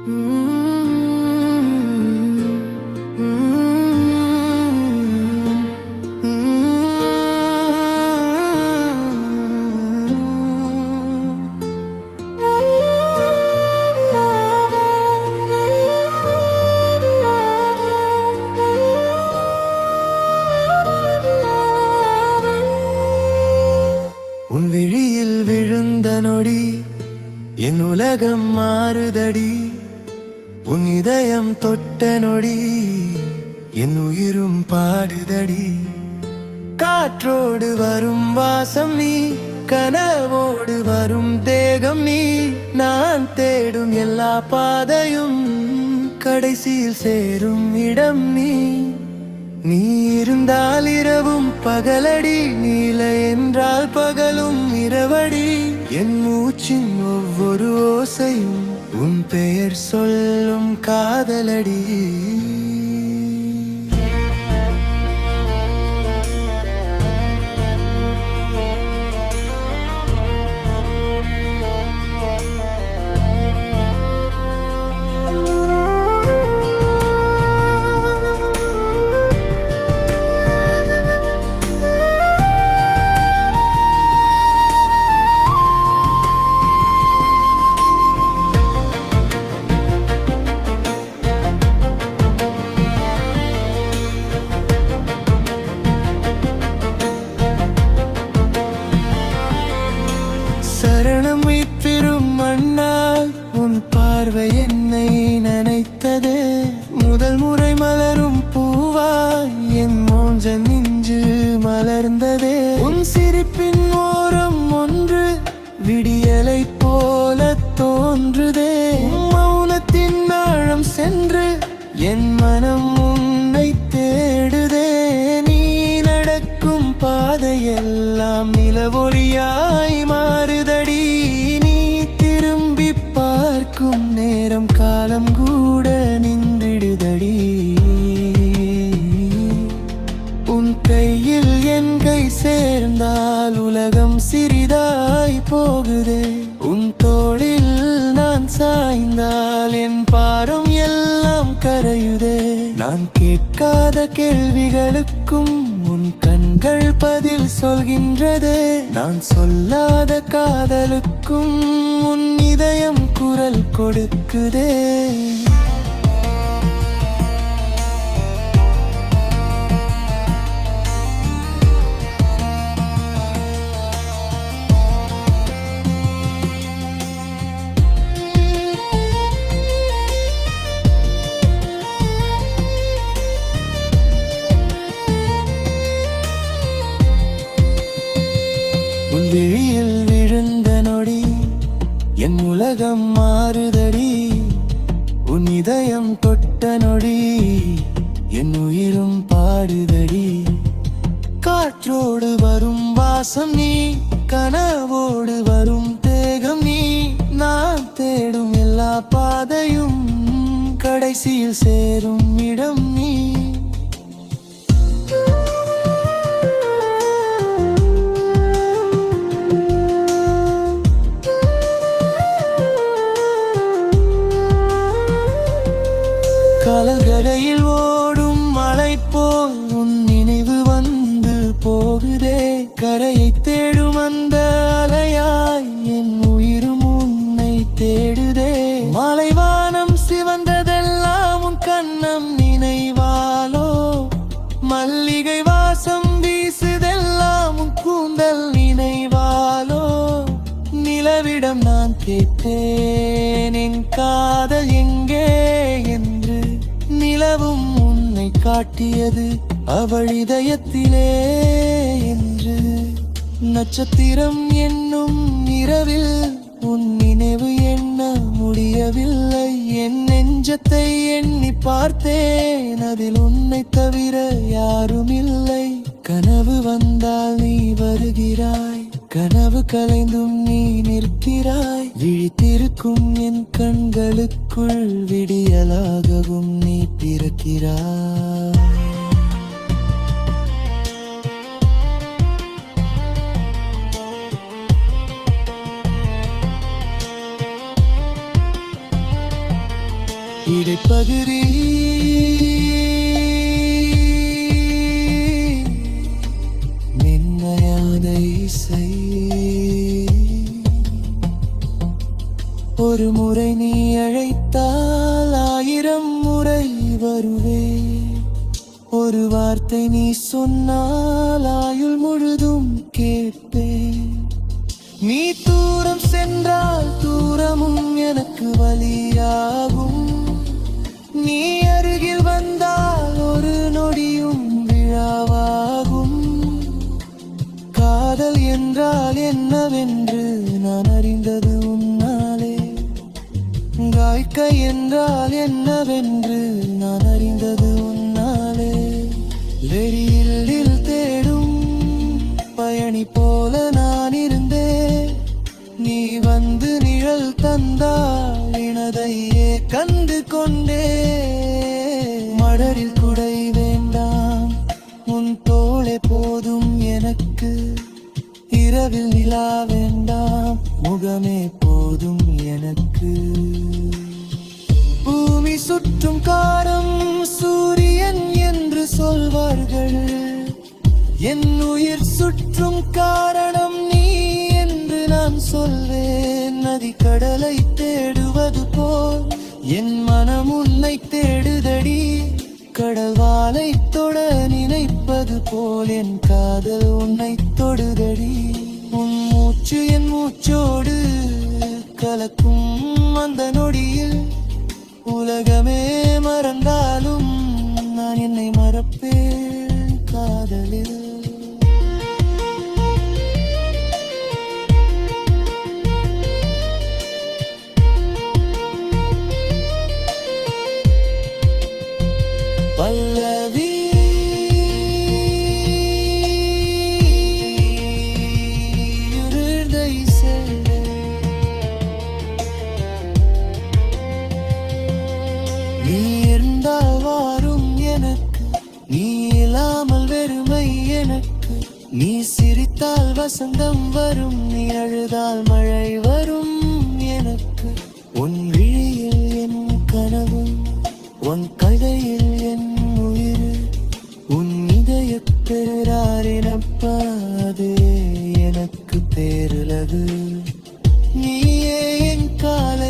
உன் விழியில் விழுந்த நொடி என் உலகம் மாறுதடி. உன் இதயம் தொட்ட நொடி என் உயிரும் பாடுதடி. காற்றோடு வரும் வாசம் நீ, கனவோடு வரும் தேகம் நீ. நான் தேடும் எல்லா பாதையும் கடைசியில் சேரும் இடம் நீ. நீ இருந்தால் இரவும் பகலடி, நீல என்றால் பகலும் இரவடி. என் மூச்சின் ஒவ்வொரு ஓசையும் உன் பெயர் சொல்லும் காதலடி. சரணம் மீட்பிரும் மண்ணால் உன் பார்வை என்னை நனைத்தது. முதல் முறை மலரும் பூவாய் என் மோஞ்ச நெஞ்சு மலர்ந்ததே. உன் சிரிப்பின் ஓரம் ஒன்று விடியலை போல தோன்றுதே. மௌனத்தின் ஆழம் சென்று என் மனம் உன்னை தேடுதே. நீ நடக்கும் பாதையெல்லாம் நிலவொளியாய் மாறுதடி. நீ திரும்பி பார்க்கும் நேரம் காலம் கூட நின்றிடுதடி. உன் கையில் என் கை சேர்ந்தால் உலகம் சிறிதாய் போகுதே. உன் தோளில் நான் சாய்ந்தால் என் பாரம் எல்லாம் கரையுதே. நான் கேட்காத கேள்விகளுக்கும் உன் கண்கள் பதில் சொல்கின்றதே. நான் சொல்லாத காதலுக்கும் உன் இதயம் குரல் கொடுக்குதே. உன் விழியில் விழுந்த நொடி என் உலகம் மாறுதடி. உன் இதயம் தொட்ட நொடி என் உயிரும் பாடுதடி. காற்றோடு வரும் வாசம் நீ, கனவோடு வரும் தேகம் நீ. நான் தேடும் எல்லா பாதையும் கடைசியில் சேரும் இடம் நீ. கலங்கரையில் ஓடும் மலை போல் உன் நினைவு வந்து போகுதே. கரையை தேடும் அந்த அலையாய் என் உயிரும் உன்னை தேடுதே. மலைவானம் சிவந்ததெல்லாம் உன் கண்ணம் நினைவாலோ. மல்லிகை வாசம் வீசுதெல்லாம் உன் கூந்தல் நினைவாலோ. நிலவிடம் நான் கேட்டேன் என் காதல் எங்கே என்று. நிலவும் உன்னை காட்டியது அவள் இதயத்திலே என்று. நட்சத்திரம் என்னும் இரவில் உன் நினைவு எண்ண முடியவில்லை. என் நெஞ்சத்தை எண்ணி பார்த்தேன், அதில் உன்னை தவிர யாரும் இல்லை. கனவு வந்தால் நீ வருகிறாய், கனவு கலைந்தும் நீ நிற்கிறாய். விழித்திருக்கும் என் கண்களுக்குள் விடியலாகவும் நீ பிறக்கிறாய். இடைப்பகுதி மென்மையான இசை. ஒரு முறை நீ அழைத்தால் 1000 முறை வருவேன். ஒரு வார்த்தை நீ சொன்னால் ஆயுள் முழுதும் கேட்பேன். நீ தூரம் சென்றால் தூரமும் எனக்கு வலியாகும். நீ அருகில் வந்தால் ஒரு நொடியும் விழாவாகும். காதல் என்றால் என்னவென்று நான் அறிந்தது உன்னாலே. வாழ்க்கை என்றால் என்னவென்று நான் அறிந்தது உன்னாலே. வெறியில் தேடும் பயணி போல நான் இருந்தேன். நீ வந்து நிழல் தந்தால் இனதையே கண்டு கொண்டே. மலரில் குடை வேண்டாம், உன் தோளே போதும் எனக்கு. இரவில் நிலா வேண்டாம், முகமே போதும் எனக்கு. பூமி சுற்றும் காரம் சூரியன் என்று சொல்வார்கள். என் உயிர் சுற்றும் காரணம் நீ என்று நான் சொல்வேன். நதி கடலை தேடுவது போல் என் மனம் உன்னை தேடுதடி. கடல் வாலை தொட நினைப்பது போல் என் காதல் உன்னை தொடுதடி. உன் மூச்சு என் மூச்சோடு கலக்கும் அந்த நொடியில் உலகமே மறந்தாலும் நான் என்னை மறப்பேன் காதலில். பல்லவி நீ இருந்தால் வாரும் எனக்கு, நீ இல்லாமல் வெறுமை எனக்கு. நீ சிரித்தால் வசந்தம் வரும், நீ அழுதால் மழை வரும் எனக்கு. உன் விழியில் என் கனவும், உன் கதையில் என் உயிர். உன் இதய பெறாரினப்பாதே எனக்கு பேருலகு. நீயே என் கால